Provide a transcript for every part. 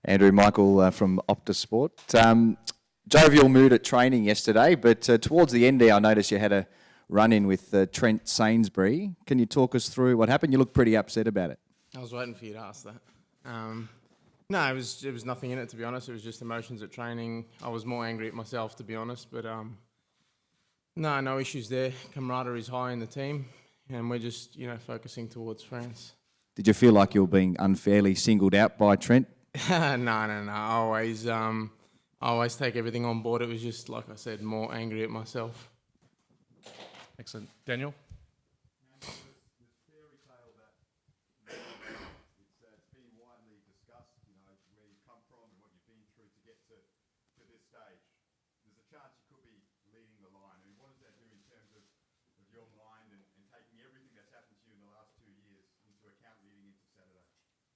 Andrew Michael from Optus Sport. Jovial mood at training yesterday, but towards the end there, I noticed you had a run-in with Trent Sainsbury. Can you talk us through what happened? You look pretty upset about it. I was waiting for you to ask that. No, it was nothing in it, to be honest. It was just emotions at training. I was more angry at myself, to be honest. But no issues there. Camaraderie is high in the team, and we're just focusing towards France. Did you feel like you were being unfairly singled out by Trent? No. I always take everything on board. It was just, like I said, more angry at myself. Excellent. Daniel?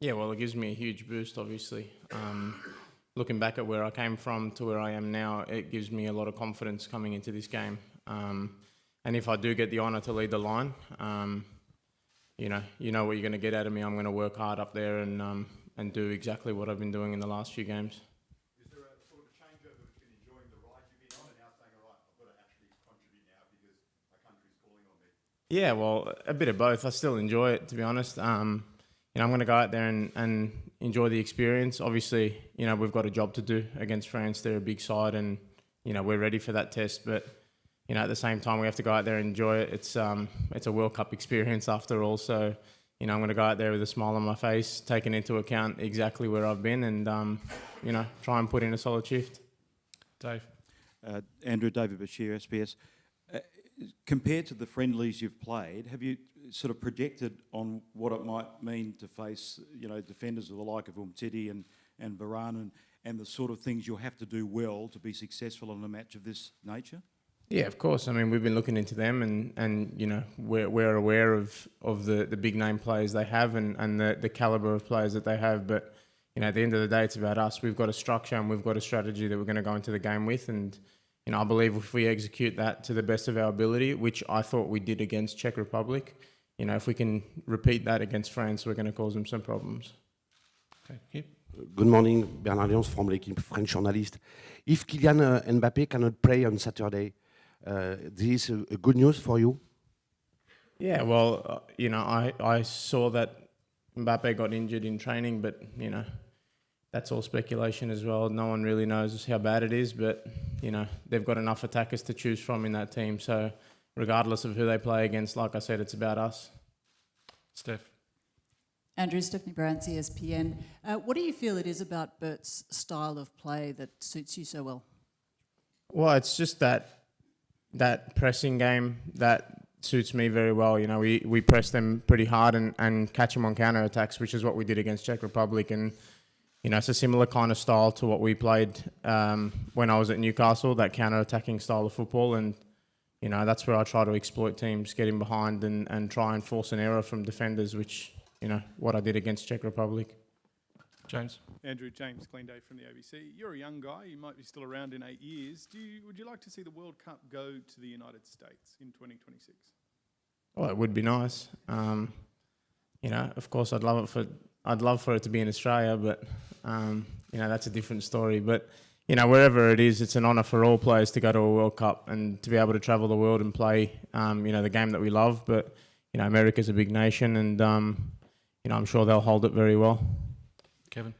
Yeah, well, it gives me a huge boost, obviously. Looking back at where I came from to where I am now, it gives me a lot of confidence coming into this game. And if I do get the honour to lead the line, you know what you're going to get out of me. I'm going to work hard up there and do exactly what I've been doing in the last few games. Is there a sort of changeover between enjoying the ride you've been on and now saying, all right, I've got to actually contribute now because my country's calling on me? Yeah, well, a bit of both. I still enjoy it, to be honest. I'm going to go out there and enjoy the experience. Obviously, we've got a job to do against France. They're a big side, and we're ready for that test. But at the same time, we have to go out there and enjoy it. It's a World Cup experience after all. So, I'm going to go out there with a smile on my face, taking into account exactly where I've been, and try and put in a solid shift. Dave. Andrew, David Bashir, SBS. Compared to the friendlies you've played, have you sort of projected on what it might mean to face, defenders of the like of Umtiti and Varane and the sort of things you'll have to do well to be successful in a match of this nature? Yeah, of course. I mean, we've been looking into them and we're aware of the big name players they have and the calibre of players that they have. But, at the end of the day, it's about us. We've got a structure and we've got a strategy that we're going to go into the game with. And, I believe if we execute that to the best of our ability, which I thought we did against Czech Republic, if we can repeat that against France, we're going to cause them some problems. Okay. Yep. Good morning, Bernard Lyons from l'Equipe, French journalist. If Kylian Mbappé cannot play on Saturday, this is a good news for you? Yeah, well, I saw that Mbappé got injured in training, but, that's all speculation as well. No one really knows how bad it is, but, they've got enough attackers to choose from in that team. So regardless of who they play against, like I said, it's about us. Steph. Andrew, Stephanie Brandt, ESPN. What do you feel it is about Bert's style of play that suits you so well? Well, it's just that pressing game that suits me very well. We press them pretty hard and catch them on counter-attacks, which is what we did against Czech Republic. And, it's a similar kind of style to what we played when I was at Newcastle, that counter-attacking style of football. And, that's where I try to exploit teams, get in behind and try and force an error from defenders, which, what I did against Czech Republic. James. Andrew, James Cleanday from the ABC. You're a young guy. You might be still around in 8 years. Would you like to see the World Cup go to the United States in 2026? Well, it would be nice. Of course, I'd love for it to be in Australia, but that's a different story. But wherever it is, it's an honour for all players to go to a World Cup and to be able to travel the world and play the game that we love. But America's a big nation, and I'm sure they'll hold it very well. Kevin.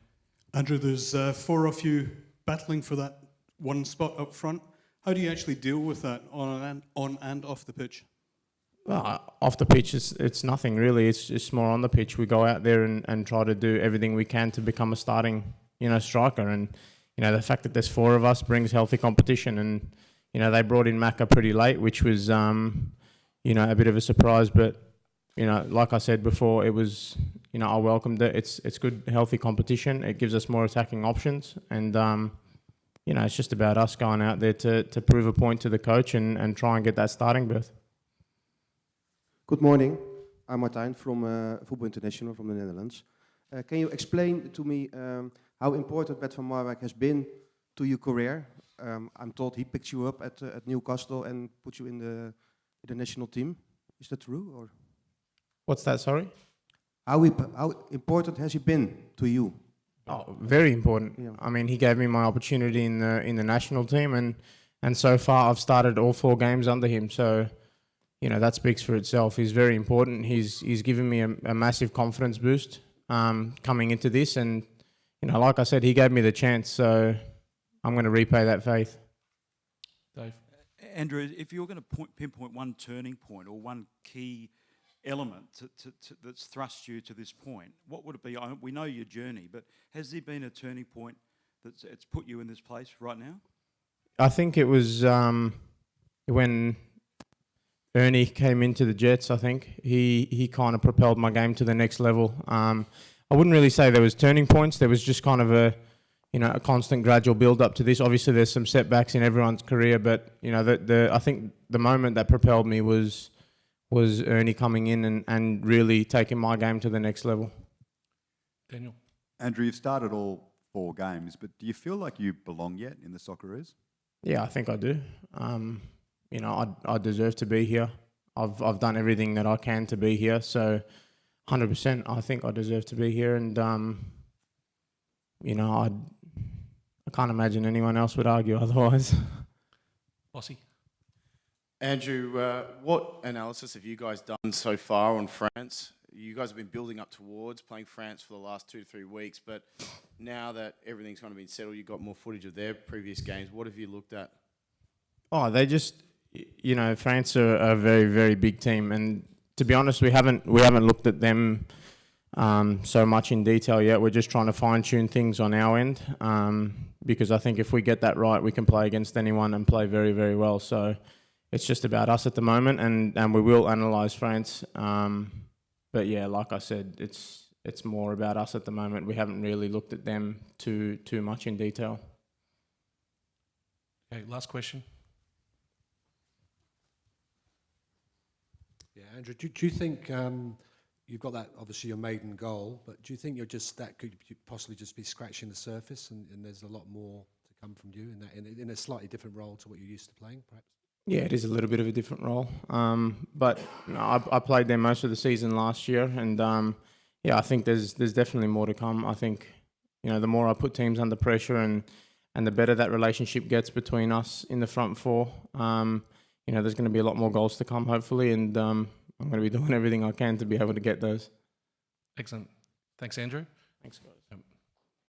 Andrew, there's 4 of you battling for that one spot up front. How do you actually deal with that on and off the pitch? Well, off the pitch, it's nothing really. It's just more on the pitch. We go out there and try to do everything we can to become a starting, striker. And, the fact that there's 4 of us brings healthy competition. And, they brought in Maka pretty late, which was, a bit of a surprise. But, like I said before, it was, I welcomed it. It's good, healthy competition. It gives us more attacking options. And, it's just about us going out there to prove a point to the coach and try and get that starting berth. Good morning. I'm Martijn from Football International from the Netherlands. Can you explain to me how important Bert van Marwijk has been to your career? I'm told he picked you up at Newcastle and put you in the national team. Is that true? Or What's that, sorry? how important has he been to you, Oh, very important. Yeah. I mean, he gave me my opportunity in the national team, and so far I've started all 4 games under him. So, you know, that speaks for itself. He's very important. He's given me a massive confidence boost coming into this, and you know, like I said, he gave me the chance. So I'm going to repay that faith. Dave. Andrew, if you're going to pinpoint one turning point or one key element that's thrust you to this point, what would it be? We know your journey, but has there been a turning point that's it's put you in this place right now? I think it was when Ernie came into the Jets. I think he kind of propelled my game to the next level. I wouldn't really say there was turning points. There was just kind of a constant gradual build up to this. Obviously, there's some setbacks in everyone's career, but you know, I think the moment that propelled me was Ernie coming in and really taking my game to the next level. Daniel. Andrew, you've started all 4 games, but do you feel like you belong yet in the Socceroos? Yeah, I think I do. You know, I deserve to be here. I've done everything that I can to be here, so 100%. I think I deserve to be here, and you know, I can't imagine anyone else would argue otherwise. Bossy. Andrew, what analysis have you guys done so far on France? You guys have been building up towards playing France for the last 2 to 3 weeks, but now that everything's kind of been settled, you've got more footage of their previous games. What have you looked at? Oh, they just, you know, France are a very, very big team, and to be honest, we haven't looked at them so much in detail yet. We're just trying to fine-tune things on our end, because I think if we get that right, we can play against anyone and play very, very well. So it's just about us at the moment, and we will analyse France. But yeah, like I said, it's more about us at the moment. We haven't really looked at them too much in detail. Okay, last question. Yeah, Andrew, do you think you've got that, obviously your maiden goal, but do you think that could possibly just be scratching the surface, and there's a lot more to come from you in a slightly different role to what you're used to playing, perhaps? Yeah, it is a little bit of a different role. But no, I played there most of the season last year, and yeah, I think there's definitely more to come. I think, you know, the more I put teams under pressure and the better that relationship gets between us in the front 4, you know, there's going to be a lot more goals to come, hopefully, and I'm going to be doing everything I can to be able to get those. Excellent. Thanks, Andrew. Thanks, guys.